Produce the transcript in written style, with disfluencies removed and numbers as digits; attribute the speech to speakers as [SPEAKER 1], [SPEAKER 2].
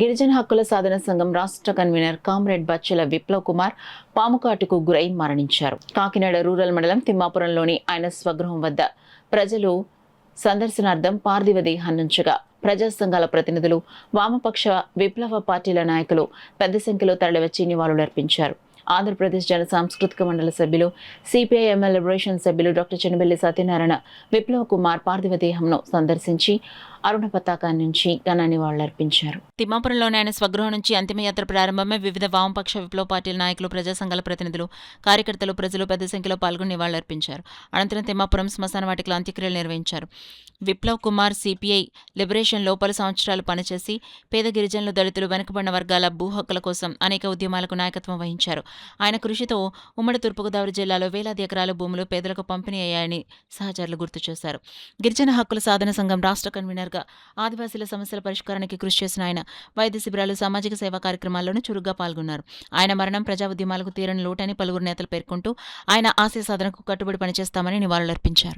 [SPEAKER 1] గిరిజన హక్కుల సాధన సంఘం రాష్ట్ర కన్వీనర్ కామ్రేడ్ బచ్చెల విప్లవ్ కుమార్ పాముకాటుకు గురై మరణించారు. కాకినాడ రూరల్ మండలం తిమ్మాపురంలోని ఆయన స్వగృహం వద్ద ప్రజలు సందర్శనార్థం పార్థివ దేహాన్నుంచగా ప్రజా సంఘాల ప్రతినిధులు, వామపక్ష విప్లవ పార్టీల నాయకులు పెద్ద సంఖ్యలో తరలివచ్చి నివాళులర్పించారు. ఆంధ్రప్రదేశ్ జన సాంస్కృతిక మండలి సభ్యులు, సిపిఐ ఎంఎల్ లిబరేషన్ సభ్యులు డాక్టర్ చెన్నబెల్లి సత్యనారాయణ విప్లవ కుమార్ పార్థివ దేహంను సందర్శించి అరుణ పతాకాన్ని నుంచి ఘన నివాళులర్పించారు. తిమ్మాపురంలోని ఆయన స్వగృహం నుంచి అంతిమయాత్ర ప్రారంభమై వివిధ వామపక్ష విప్లవ పార్టీల నాయకులు, ప్రజా సంఘాల ప్రతినిధులు, కార్యకర్తలు, ప్రజలు పెద్ద సంఖ్యలో పాల్గొని నివాళులర్పించారు. అనంతరం తిమ్మాపురం శ్మశాన వాటికలో అంత్యక్రియలు నిర్వహించారు. విప్లవ్ కుమార్ సిపిఐ లిబరేషన్లో పలు సంవత్సరాలు పనిచేసి పేద గిరిజనులు, దళితులు, వెనుకబడిన వర్గాల భూ హక్కుల కోసం అనేక ఉద్యమాలకు నాయకత్వం వహించారు. ఆయన కృషితో ఉమ్మడి తూర్పుగోదావరి జిల్లాలో వేలాది ఎకరాల భూములు పేదలకు పంపిణీ అయ్యాయని సహచరులు గుర్తు చేశారు. గిరిజన హక్కుల సాధన సంఘం రాష్ట్ర కన్వీనర్గా ఆదివాసీల సమస్యల పరిష్కారానికి కృషి చేసిన ఆయన వైద్య శిబిరాలు, సామాజిక సేవా కార్యక్రమాల్లోనూ చురుగ్గా పాల్గొన్నారు. ఆయన మరణం ప్రజా ఉద్యమాలకు తీరని లోటని పలువురు నేతలు పేర్కొంటూ ఆయన ఆశయ సాధనకు కట్టుబడి పనిచేస్తామని నివాళులర్పించారు.